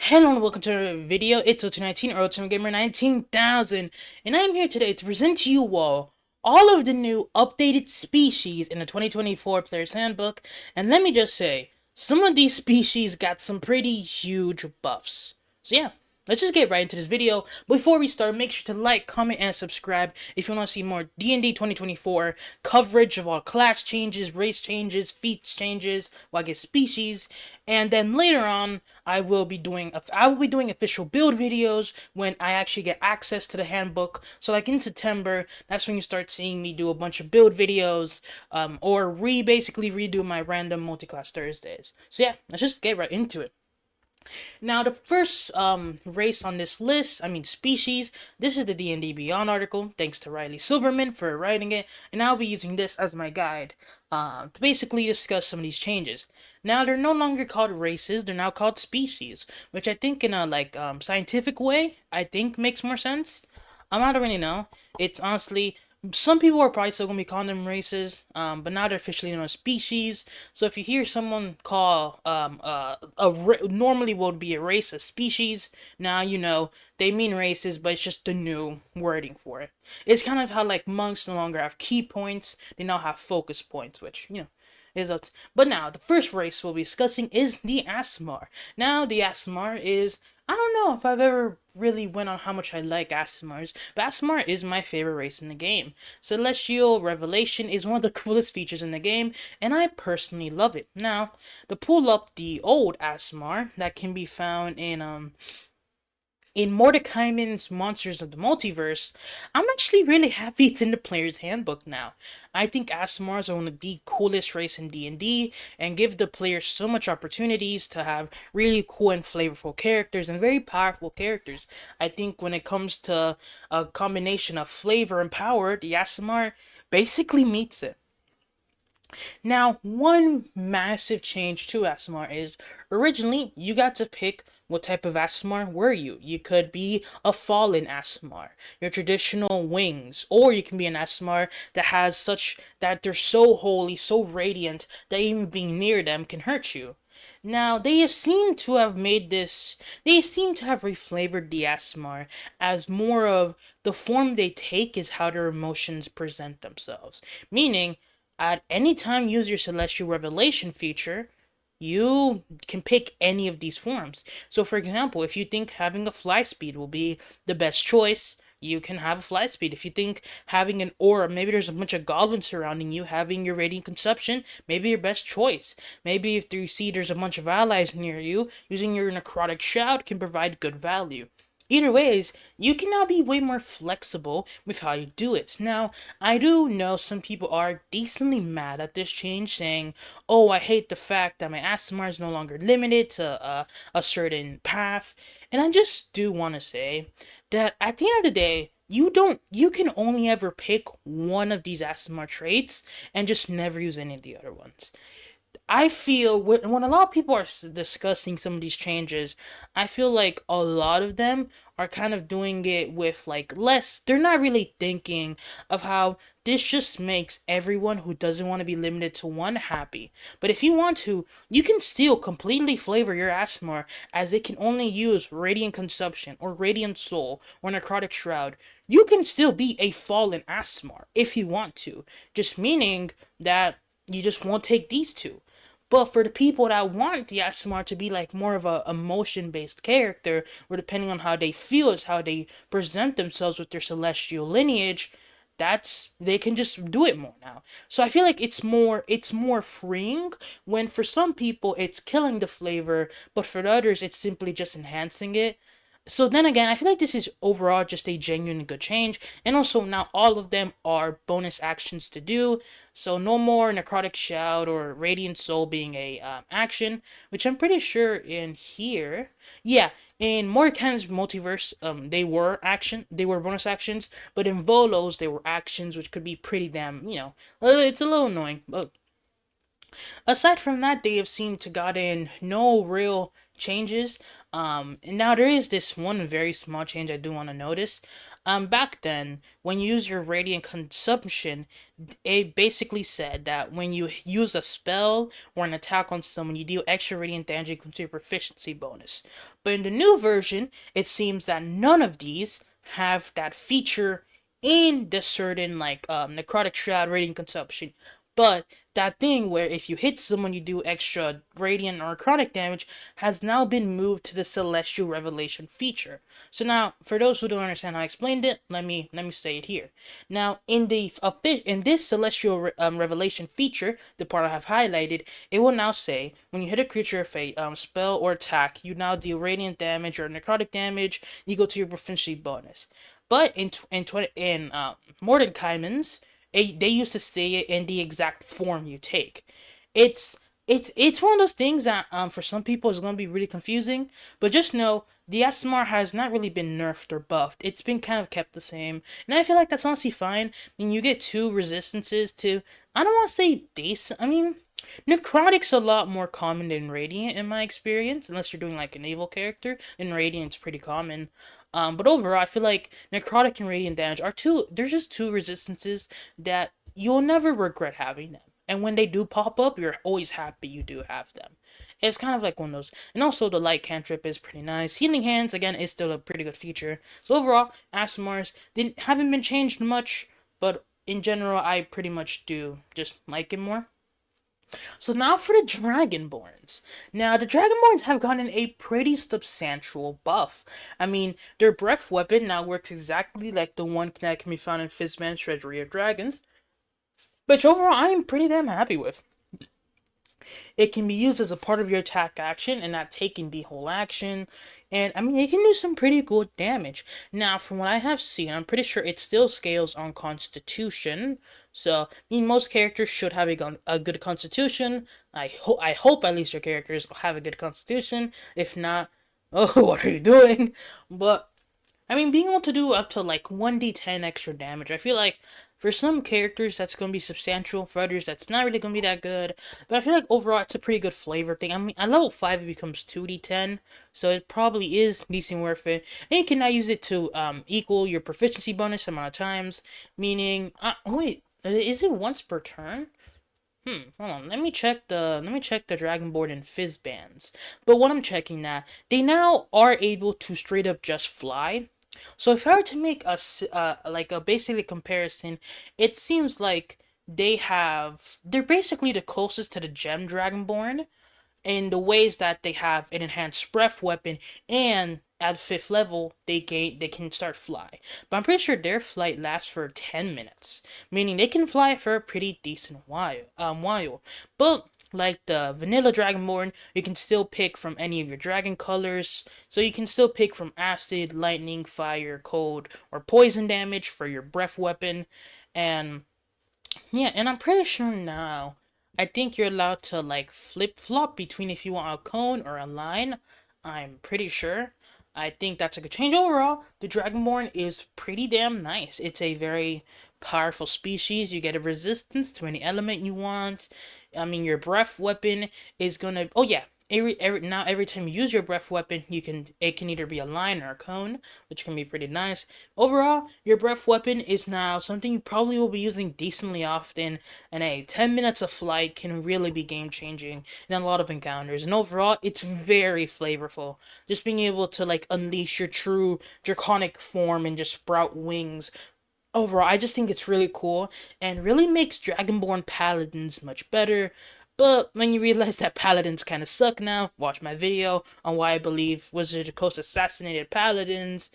Hello and welcome to a video. It's O219 or Ultimate Gamer 19,000, and I'm here today to present to you all of the new updated species in the 2024 Player's Handbook. And let me just say, some of these species got some pretty huge buffs. So yeah, let's just get right into this video. Before we start, make sure to like, comment, and subscribe if you want to see more D&D 2024 coverage of all class changes, race changes, feats changes, well, I guess species. And then later on, I will be doing official build videos when I actually get access to the handbook. So like in September, that's when you start seeing me do a bunch of build videos, or basically redo my random multi-class Thursdays. So yeah, let's just get right into it. Now, the first race on this list, I mean species, this is the D&D Beyond article, thanks to Riley Silverman for writing it, and I'll be using this as my guide to basically discuss some of these changes. Now, they're no longer called races, they're now called species, which I think in a scientific way, I think makes more sense. I don't really know. It's honestly, some people are probably still gonna be calling them races, but now they're officially known as species. So if you hear someone call normally would be a race a species, now you know they mean races, but it's just the new wording for it. It's kind of how like monks no longer have key points; they now have focus points, which is up. But now the first race we'll be discussing is the Aasimar. Now the Aasimar is, I don't know if I've ever really went on how much I like Aasimars, but Aasimar is my favorite race in the game. Celestial Revelation is one of the coolest features in the game, and I personally love it. Now, to pull up the old Aasimar that can be found in Mordekaiser's Monsters of the Multiverse, I'm actually really happy it's in the player's handbook now. I think Aasimars are one of the coolest race in D&D and give the players so much opportunities to have really cool and flavorful characters and very powerful characters. I think when it comes to a combination of flavor and power, the Aasimar basically meets it. Now, one massive change to Aasimar is originally you got to pick what type of Aasimar were you. You could be a fallen Aasimar, your traditional wings, or you can be an Aasimar that has such that they're so holy, so radiant that even being near them can hurt you. Now, they seem to have reflavored the Aasimar as more of the form they take is how their emotions present themselves. Meaning, at any time use your Celestial Revelation feature, you can pick any of these forms. So, for example, if you think having a fly speed will be the best choice, you can have a fly speed. If you think having an aura, maybe there's a bunch of goblins surrounding you, having your radiant consumption, maybe your best choice. Maybe if you see there's a bunch of allies near you, using your necrotic shout can provide good value. Either ways, you can now be way more flexible with how you do it. Now, I do know some people are decently mad at this change, saying, "Oh, I hate the fact that my Aasimar is no longer limited to a certain path." And I just do want to say that at the end of the day, you can only ever pick one of these Aasimar traits and just never use any of the other ones. I feel when a lot of people are discussing some of these changes, I feel like a lot of them are kind of doing it with like less. They're not really thinking of how this just makes everyone who doesn't want to be limited to one happy. But if you want to, you can still completely flavor your Asmar as it can only use Radiant Consumption or Radiant Soul or Necrotic Shroud. You can still be a fallen Asmar if you want to, just meaning that you just won't take these two. But for the people that want the Asmar to be like more of a emotion based character, or depending on how they feel is how they present themselves with their celestial lineage, that's they can just do it more now. So I feel like it's more freeing when for some people it's killing the flavor, but for the others it's simply just enhancing it. So then again, I feel like this is overall just a genuine good change, and also now all of them are bonus actions to do. So no more Necrotic Shout or Radiant Soul being a action, which I'm pretty sure in here, yeah, in Mordekaiser's multiverse, they were bonus actions, but in Volo's they were actions, which could be pretty damn, it's a little annoying, but aside from that, they have seemed to got in no real changes. And now there is this one very small change I do want to notice. Back then, when you use your radiant consumption, it basically said that when you use a spell or an attack on someone, you deal extra radiant damage equal to your proficiency bonus. But in the new version, it seems that none of these have that feature in the certain necrotic shroud radiant consumption. But that thing where if you hit someone you do extra radiant or necrotic damage has now been moved to the celestial revelation feature. So now, for those who don't understand how I explained it, let me say it here. Now, in this celestial revelation feature, the part I have highlighted, it will now say when you hit a creature with a spell or attack, you now deal radiant damage or necrotic damage equal to your proficiency bonus. But in Mordenkainen's, they used to say it in the exact form you take. It's it's one of those things that for some people is going to be really confusing, but just know the SMR has not really been nerfed or buffed. It's been kind of kept the same, and I feel like that's honestly fine. I mean, you get two resistances to, I don't want to say decent. I mean, necrotic's a lot more common than radiant in my experience, unless you're doing like an evil character. And radiant's pretty common. But overall, I feel like necrotic and radiant damage are two. There's just two resistances that you'll never regret having them. And when they do pop up, you're always happy you do have them. It's kind of like one of those. And also, the light cantrip is pretty nice. Healing hands again is still a pretty good feature. So overall, ASMRs haven't been changed much, but in general, I pretty much do just like it more. So now for the Dragonborns. Now the Dragonborns have gotten a pretty substantial buff. I mean, their breath weapon now works exactly like the one that can be found in Fizban's Treasury of Dragons, which overall I am pretty damn happy with. It can be used as a part of your attack action and not taking the whole action. And I mean, it can do some pretty good damage. Now, from what I have seen, I'm pretty sure it still scales on Constitution. So, I mean, most characters should have a good Constitution. I hope at least your characters have a good Constitution. If not, oh, what are you doing? But I mean, being able to do up to like 1d10 extra damage, I feel like for some characters that's going to be substantial, for others that's not really going to be that good. But I feel like overall it's a pretty good flavor thing. I mean, at level 5 it becomes 2d10, so it probably is decent worth it. And you can now use it to equal your proficiency bonus amount of times, meaning, wait, is it once per turn? Hold on. Let me check the Dragonborn and Fizzbands. But what I'm checking now, they now are able to straight up just fly. So if I were to make like a basically comparison, it seems like they're basically the closest to the Gem Dragonborn in the ways that they have an enhanced breath weapon, and at 5th level they can start fly. But I'm pretty sure their flight lasts for 10 minutes, meaning they can fly for a pretty decent while. But like the vanilla Dragonborn, you can still pick from any of your dragon colors. So you can still pick from acid, lightning, fire, cold, or poison damage for your breath weapon. And yeah, and I'm pretty sure now, I think you're allowed to like flip flop between if you want a cone or a line. I'm pretty sure. I think that's a good change overall. The Dragonborn is pretty damn nice. It's a very powerful species. You get a resistance to any element you want. I mean, your breath weapon is gonna. Oh yeah, every time you use your breath weapon, it can either be a line or a cone, which can be pretty nice. Overall, your breath weapon is now something you probably will be using decently often, and 10 minutes of flight can really be game changing in a lot of encounters. And overall, it's very flavorful. Just being able to like unleash your true draconic form and just sprout wings. Overall, I just think it's really cool and really makes Dragonborn Paladins much better. But when you realize that Paladins kind of suck now, watch my video on why I believe Wizard of the Coast assassinated Paladins.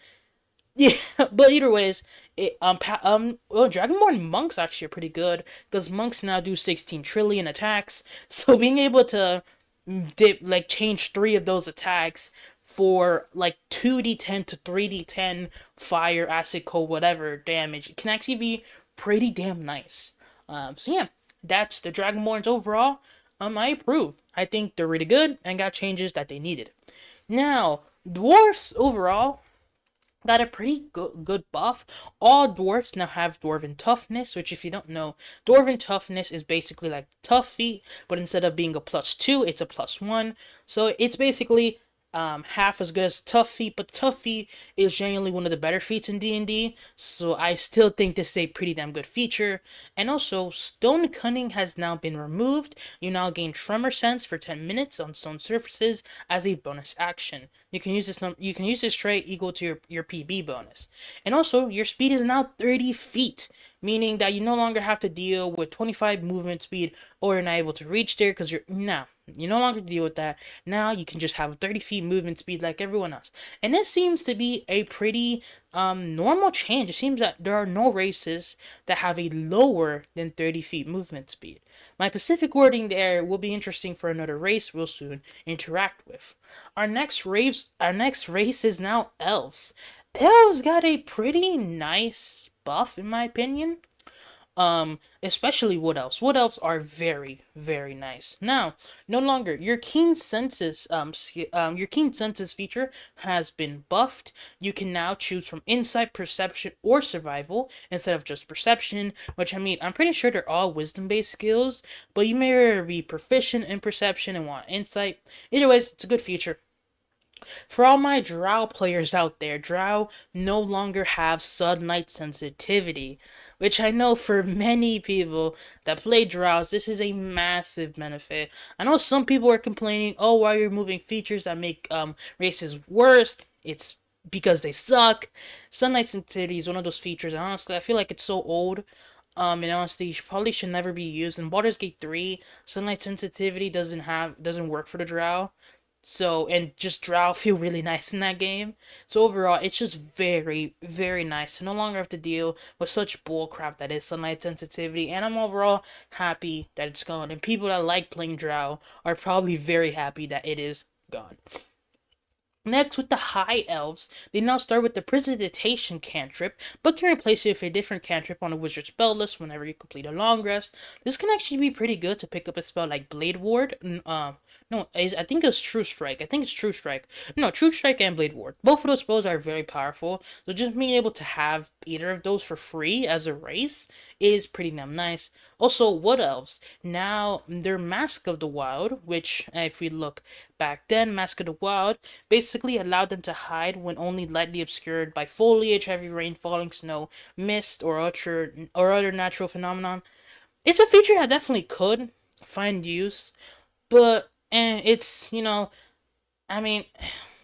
Yeah, but either ways, well, Dragonborn monks actually are pretty good because monks now do 16 trillion attacks. So being able to change 3 of those attacks for like 2d10 to 3d10 fire, acid, cold, whatever damage, it can actually be pretty damn nice. So yeah, that's the Dragonborns overall. I approve. I think they're really good and got changes that they needed. Now, dwarfs overall got a pretty good buff. All dwarfs now have Dwarven Toughness, which if you don't know, Dwarven Toughness is basically like Tough Feet, but instead of being a +2, it's a +1. So it's basically half as good as Tough Feet, but Tough Feet is genuinely one of the better feats in D&D, so I still think this is a pretty damn good feature. And also, Stone Cunning has now been removed. You now gain Tremor Sense for 10 minutes on stone surfaces as a bonus action. You can use this trait equal to your PB bonus. And also, your speed is now 30 feet, meaning that you no longer have to deal with 25 movement speed or you're not able to reach there because you no longer deal with that. Now you can just have 30 feet movement speed like everyone else. And this seems to be a pretty normal change. It seems that there are no races that have a lower than 30 feet movement speed. My specific wording there will be interesting for another race we'll soon interact with. Our next race is now elves. Elves got a pretty nice buff in my opinion. Especially wood elves. Wood elves are very, very nice. Now, no longer your keen senses feature has been buffed. You can now choose from insight, perception, or survival instead of just perception. Which I mean, I'm pretty sure they're all wisdom-based skills, but you may be proficient in perception and want insight. Either ways, it's a good feature. For all my Drow players out there, Drow no longer have Sunlight sensitivity, which I know for many people that play Drows, this is a massive benefit. I know some people are complaining, oh, why are you removing features that make races worse? It's because they suck. Sunlight sensitivity is one of those features, and honestly, I feel like it's so old. And honestly, probably should never be used. In Baldur's Gate 3, sunlight sensitivity doesn't work for the Drow. So, and just Drow feel really nice in that game. So overall, it's just very, very nice to no longer have to deal with such bullcrap that is sunlight sensitivity. And I'm overall happy that it's gone. And people that like playing Drow are probably very happy that it is gone. Next, with the High Elves, they now start with the Precipitation cantrip, but can replace it with a different cantrip on a wizard spell list whenever you complete a long rest. This can actually be pretty good to pick up a spell like Blade Ward. No, I think it's True Strike. I think it's True Strike. No, True Strike and Blade Ward. Both of those spells are very powerful, so just being able to have either of those for free as a race is pretty damn nice. Also, Wood Elves. Now, their Mask of the Wild, which, if we look back then, Mask of the Wild basically allowed them to hide when only lightly obscured by foliage, heavy rain, falling snow, mist, or other natural phenomenon. It's a feature that definitely could find use, but it's I mean,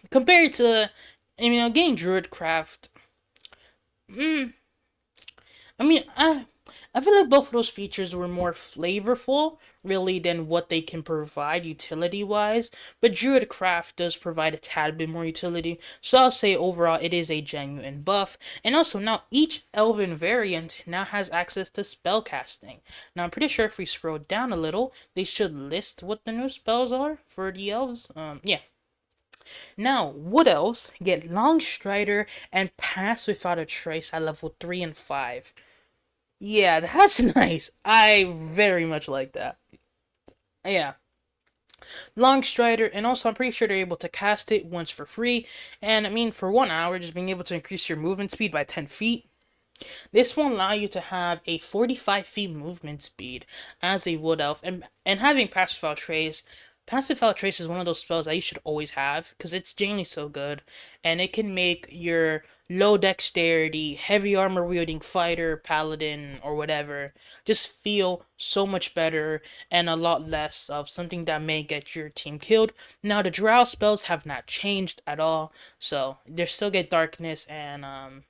compared to getting Druidcraft, mm, I mean, I feel like both of those features were more flavorful, really, than what they can provide utility wise. But Druidcraft does provide a tad bit more utility, so I'll say overall it is a genuine buff. And also, now each Elven variant now has access to spellcasting. Now, I'm pretty sure if we scroll down a little, they should list what the new spells are for the elves. Yeah. Now, Wood Elves get Long Strider and Pass Without a Trace at level 3 and 5. Yeah, that's nice. I very much like that. Yeah. Long Strider, and also I'm pretty sure they're able to cast it once for free. And I mean, for 1 hour, just being able to increase your movement speed by 10 feet. This will allow you to have a 45 feet movement speed as a Wood Elf, and having Passive Trace. Passive Trace is one of those spells that you should always have because it's genuinely so good, and it can make your low dexterity, heavy armor wielding fighter, paladin, or whatever just feel so much better and a lot less of something that may get your team killed. Now the Drow spells have not changed at all, so they still get darkness and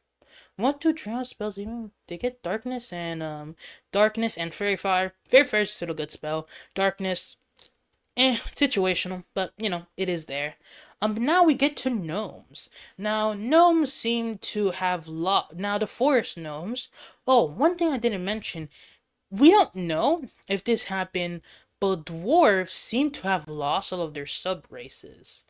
what do Drow spells even? They get darkness and fairy fire. Fairy fire is still a good spell. Darkness, situational, but it is there. Now we get to gnomes. Now gnomes seem to have now the forest gnomes. Oh, one thing I didn't mention, we don't know if this happened, but dwarves seem to have lost all of their sub races,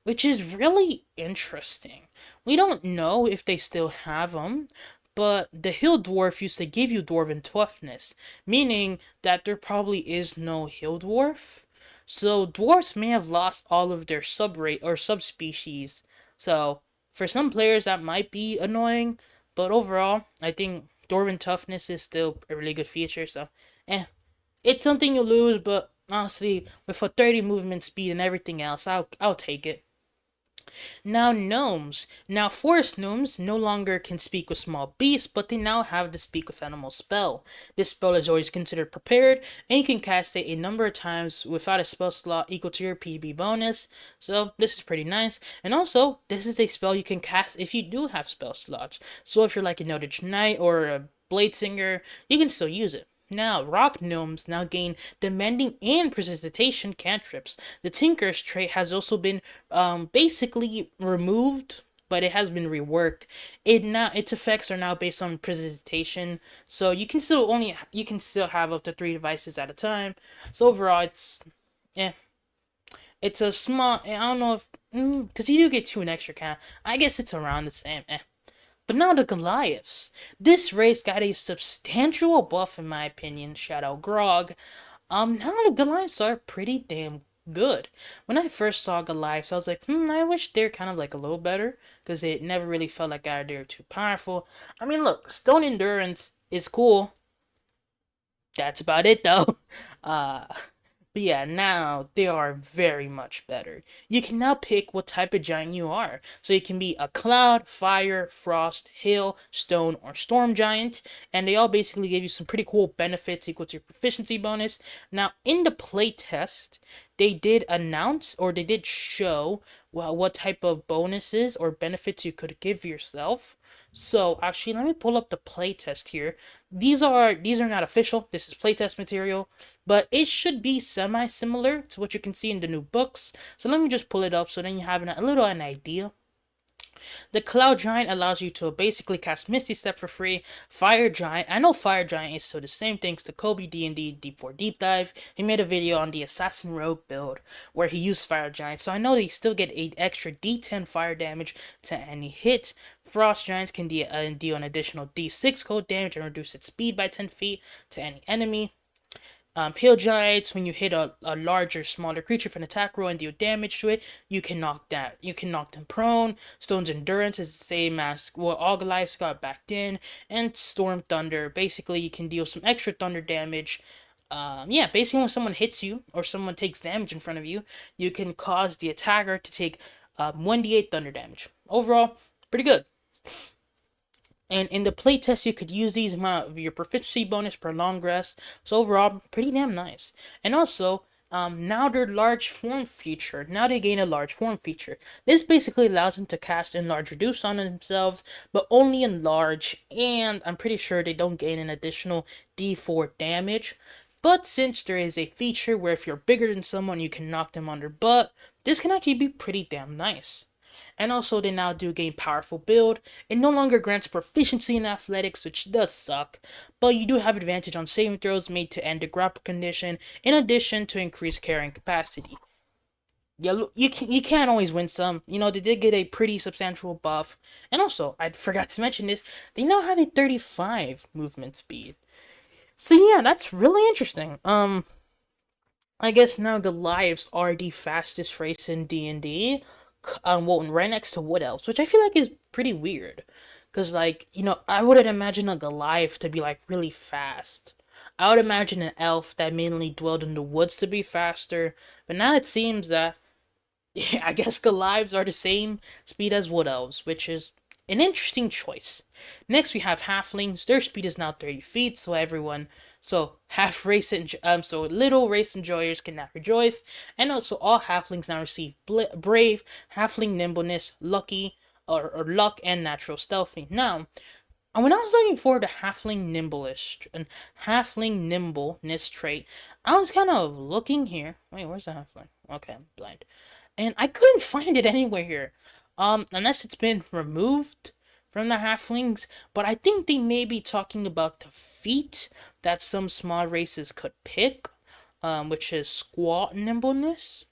which is really interesting. We don't know if they still have them, but the hill dwarf used to give you dwarven toughness, meaning that there probably is no hill dwarf. So dwarves may have lost all of their subrate or subspecies. So for some players that might be annoying, but overall, I think dwarven toughness is still a really good feature. So, it's something you lose, but honestly, with a 30 movement speed and everything else, I'll take it. Now gnomes. Now forest gnomes no longer can speak with small beasts, but they now have the speak with animals spell. This spell is always considered prepared, and you can cast it a number of times without a spell slot equal to your PB bonus. So this is pretty nice. And also, this is a spell you can cast if you do have spell slots. So if you're like an Eldritch Knight or a Bladesinger, you can still use it. Now, rock gnomes now gain demanding and precipitation cantrips. The Tinker's trait has also been basically removed, but it has been reworked. Its effects are now based on precipitation, so you can still have up to 3 devices at a time. So overall, yeah, it's a small. I don't know if because you do get 2 an extra count. I guess it's around the same. But now the Goliaths. This race got a substantial buff in my opinion. Shout out Grog. Now the Goliaths are pretty damn good. When I first saw Goliaths, I was like, I wish they're kind of like a little better. Because it never really felt like they're too powerful. I mean, look, Stone Endurance is cool. That's about it though. Uh but yeah, now they are very much better. You can now pick what type of giant you are. So you can be a cloud, fire, frost, hail, stone, or storm giant. And they all basically give you some pretty cool benefits equal to your proficiency bonus. Now, in the playtest, they did announce or they did show what type of bonuses or benefits you could give yourself. So actually, let me pull up the playtest here. These are not official. This is playtest material, but it should be semi-similar to what you can see in the new books. So let me just pull it up so then you have a little an idea. The Cloud Giant allows you to basically cast Misty Step for free. Fire Giant, I know Fire Giant is still the same thanks to Kobe D&D Deep 4 Deep Dive. He made a video on the Assassin Rogue build where he used Fire Giant, so I know they still get an extra D10 fire damage to any hit. Frost Giants can deal an additional D6 cold damage and reduce its speed by 10 feet to any enemy. Hail Giants, when you hit a larger, smaller creature for an attack roll and deal damage to it, you can knock them prone. Stone's Endurance is the same as what all Goliaths got backed in, and Storm Thunder. Basically, you can deal some extra thunder damage. Yeah, basically when someone hits you or someone takes damage in front of you, you can cause the attacker to take 1d8 thunder damage. Overall, pretty good. And in the playtest, you could use these amount of your proficiency bonus per long rest. So overall, pretty damn nice. And also, now their large form feature. Now they gain a large form feature. This basically allows them to cast enlarge reduce on themselves, but only enlarge. And I'm pretty sure they don't gain an additional D4 damage. But since there is a feature where if you're bigger than someone, you can knock them on their butt, this can actually be pretty damn nice. And also, they now do gain powerful build. It no longer grants proficiency in athletics, which does suck, but you do have advantage on saving throws made to end the grapple condition, in addition to increased carrying capacity. Yeah, you can't always win some. You know, they did get a pretty substantial buff. And also, I forgot to mention this, they now have a 35 movement speed. So yeah, that's really interesting. I guess now Goliaths are the fastest race in D&D. Well, right next to Wood Elves, which I feel like is pretty weird. Because, like, I wouldn't imagine a Goliath to be, like, really fast. I would imagine an elf that mainly dwelled in the woods to be faster. But now it seems that, yeah, I guess Goliaths are the same speed as Wood Elves, which is an interesting choice. Next, we have Halflings. Their speed is now 30 feet, so little race enjoyers can now rejoice. And also, all Halflings now receive Brave, Halfling Nimbleness, Lucky, or Luck, and Natural Stealthy. Now, when I was looking for the Halfling Nimbleness trait, I was kind of looking here. Wait, where's the Halfling? Okay, I'm blind. And I couldn't find it anywhere here. Unless it's been removed from the halflings, but I think they may be talking about the feat that some small races could pick, which is squat nimbleness,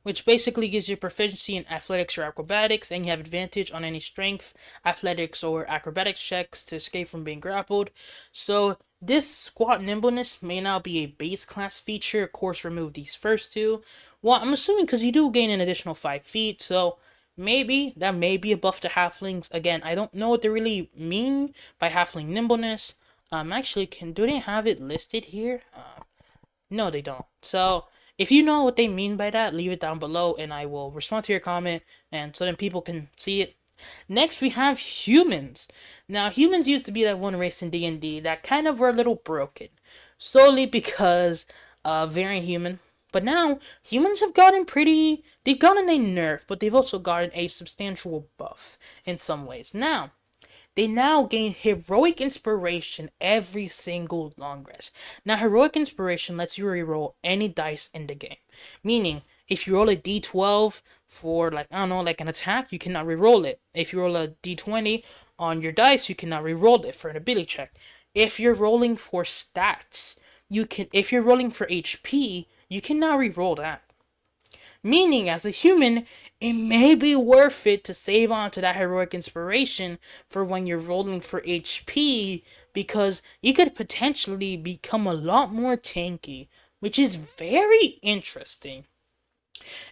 which basically gives you proficiency in athletics or acrobatics, and you have advantage on any strength, athletics, or acrobatics checks to escape from being grappled. So this squat nimbleness may now be a base class feature. Of course, remove these first two. Well, I'm assuming because you do gain an additional 5 feet, so maybe that may be a buff to halflings. Again, I don't know what they really mean by halfling nimbleness. Actually, do they have it listed here? No, they don't. So If you know what they mean by that, leave it down below and I will respond to your comment and so then people can see it. Next, we have humans. Now, humans used to be that one race in D&D that kind of were a little broken, solely because very human. But now, humans have gotten they've gotten a nerf, but they've also gotten a substantial buff in some ways. Now, they now gain heroic inspiration every single long rest. Now, heroic inspiration lets you reroll any dice in the game. Meaning, if you roll a d12 for, like, I don't know, like an attack, you cannot reroll it. If you roll a d20 on your dice, you cannot reroll it for an ability check. If you're rolling for stats, if you're rolling for HP, you cannot reroll that. Meaning, as a human, it may be worth it to save on to that heroic inspiration for when you're rolling for HP, because you could potentially become a lot more tanky, which is very interesting.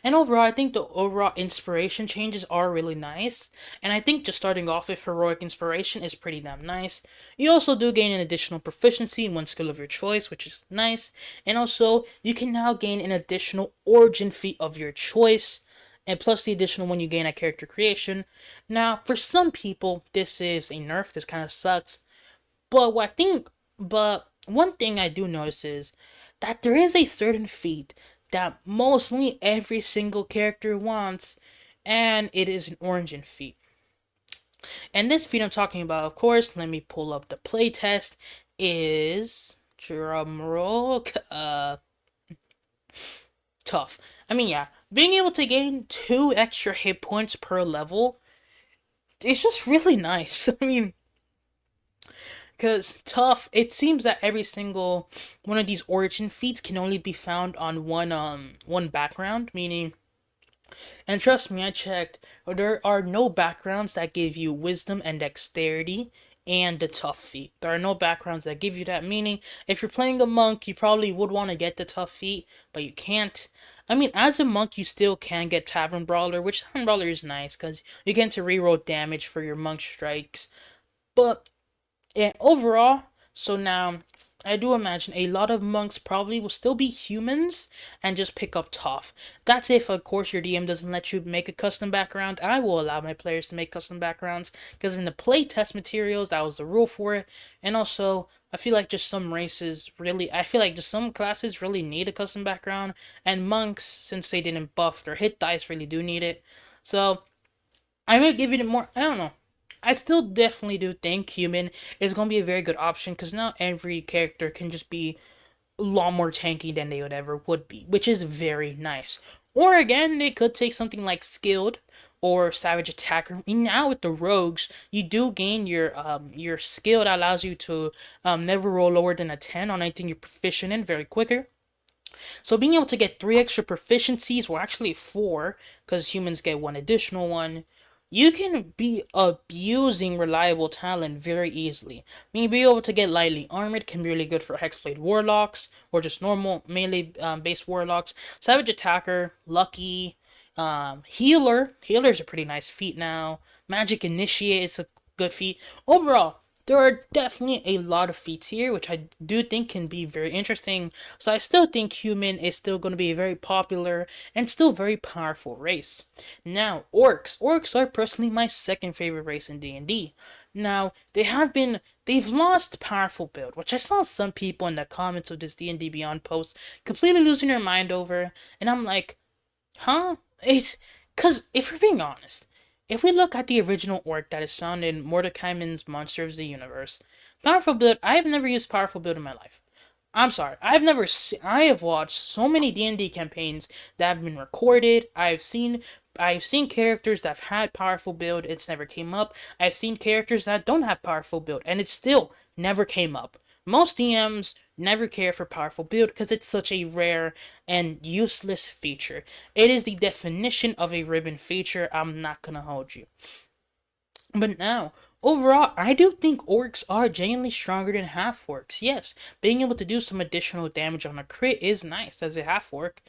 And overall, I think the overall inspiration changes are really nice. And I think just starting off with heroic inspiration is pretty damn nice. You also do gain an additional proficiency in one skill of your choice, which is nice. And also, you can now gain an additional origin feat of your choice. And plus the additional one you gain at character creation. Now, for some people, this is a nerf. This kind of sucks. But one thing I do notice is that there is a certain feat that mostly every single character wants, and it is an origin feat. And this feat I'm talking about, of course, let me pull up the playtest, is drumroll, tough. I mean, yeah, being able to gain 2 extra hit points per level is just really nice. I mean, because tough, it seems that every single one of these origin feats can only be found on one background, meaning, and trust me, I checked, there are no backgrounds that give you wisdom and dexterity and the tough feat. There are no backgrounds that give you that, meaning if you're playing a monk, you probably would want to get the tough feat, but you can't. I mean, as a monk, you still can get Tavern Brawler, which Tavern Brawler is nice because you get to reroll damage for your monk strikes. But and overall, so now I do imagine a lot of monks probably will still be humans and just pick up tough. That's if, of course, your DM doesn't let you make a custom background. I will allow my players to make custom backgrounds because in the playtest materials, that was the rule for it. And also, I feel like just some classes really need a custom background, and monks, since they didn't buff their hit dice, really do need it. So I might give it more. I don't know. I still definitely do think human is going to be a very good option because now every character can just be a lot more tanky than they would ever would be, which is very nice. Or again, they could take something like skilled or savage attacker. Now with the rogues, you do gain your skill that allows you to never roll lower than a 10 on anything you're proficient in very quicker. So being able to get 3 extra proficiencies, well actually 4, because humans get 1 additional one, you can be abusing reliable talent very easily. Being able to get lightly armored can be really good for Hexblade Warlocks, or just normal melee based Warlocks. Savage Attacker, Lucky, Healer. Healer's a pretty nice feat now. Magic Initiate is a good feat. Overall, there are definitely a lot of feats here, which I do think can be very interesting. So I still think human is still going to be a very popular and still very powerful race. Now, orcs. Orcs are personally my second favorite race in D&D. Now, they've lost powerful build, which I saw some people in the comments of this D&D Beyond post completely losing their mind over, and I'm like, huh? It's, cause if we're being honest, if we look at the original orc that is found in Mordecaiman's Monster of the Universe, powerful build, I have never used powerful build in my life. I'm sorry, I have watched so many D&D campaigns that have been recorded. I've seen characters that have had powerful build, it's never came up. I've seen characters that don't have powerful build, and it still never came up. Most DMs never care for powerful build because it's such a rare and useless feature. It is the definition of a ribbon feature, I'm not gonna hold you. But now, overall, I do think orcs are genuinely stronger than half orcs. Yes, being able to do some additional damage on a crit is nice as a half orc.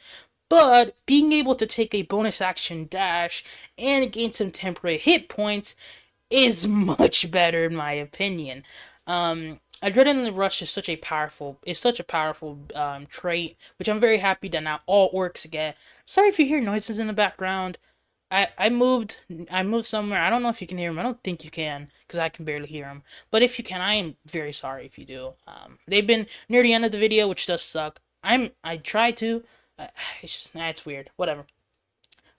But being able to take a bonus action dash and gain some temporary hit points is much better in my opinion. Adrenaline rush is such a powerful trait, which I'm very happy that now all orcs get. Sorry if you hear noises in the background. I moved somewhere. I don't know if you can hear them. I don't think you can because I can barely hear them. But if you can, I am very sorry if you do. They've been near the end of the video, which does suck. I try to. It's just it's weird. Whatever.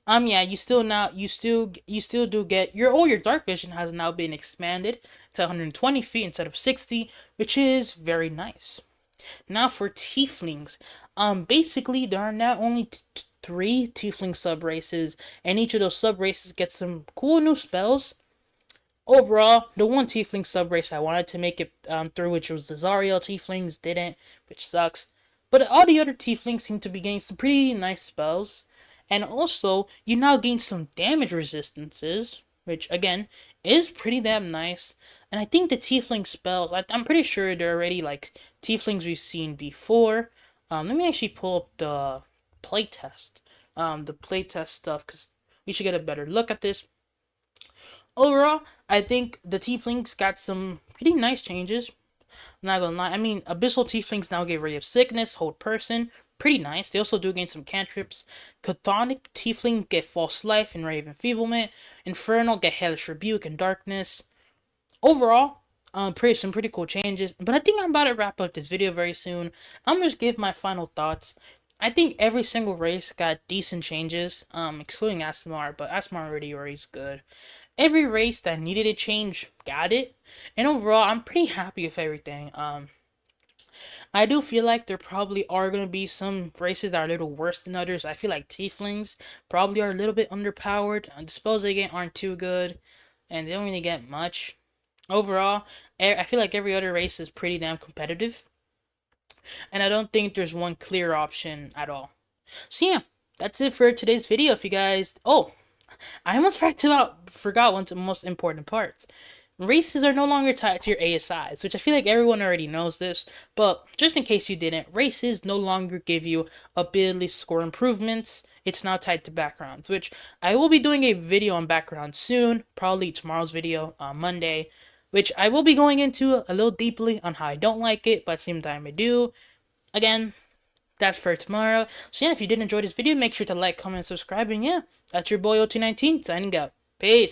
Yeah, you still do get your dark vision has now been expanded to 120 feet instead of 60, which is very nice. Now for tieflings, basically there are now only three tiefling sub races, and each of those sub races gets some cool new spells. Overall, the one tiefling sub race I wanted to make it through, which was the Zariel tieflings, didn't, which sucks. But all the other tieflings seem to be getting some pretty nice spells. And also, you now gain some damage resistances, which again is pretty damn nice. And I think the tiefling spells, I'm pretty sure they're already like tieflings we've seen before. Let me actually pull up the playtest stuff, because we should get a better look at this. Overall, I think the tieflings got some pretty nice changes. I'm not gonna lie. I mean, Abyssal Tieflings now get Ray of Sickness, Hold Person. Pretty nice. They also do gain some cantrips. Chthonic Tiefling get False Life and Ray of Enfeeblement. Infernal get Hellish Rebuke and Darkness. Overall, some pretty cool changes. But I think I'm about to wrap up this video very soon. I'm gonna just give my final thoughts. I think every single race got decent changes, excluding Aasimar, but Aasimar already is good. Every race that needed a change got it, and overall, I'm pretty happy with everything. I do feel like there probably are gonna be some races that are a little worse than others. I feel like Tieflings probably are a little bit underpowered. The spells they get aren't too good, and they don't really get much. Overall, I feel like every other race is pretty damn competitive, and I don't think there's one clear option at all. So yeah, that's it for today's video. If you guys, I almost forgot one of the most important parts. Races are no longer tied to your ASIs, which I feel like everyone already knows this, but just in case you didn't, races no longer give you ability score improvements. It's now tied to backgrounds, which I will be doing a video on backgrounds soon, probably tomorrow's video on Monday, which I will be going into a little deeply on how I don't like it, but at the same time I do. Again, that's for tomorrow. So yeah, if you did enjoy this video, make sure to like, comment, subscribe, and yeah, that's your boy OT19 signing out. Peace.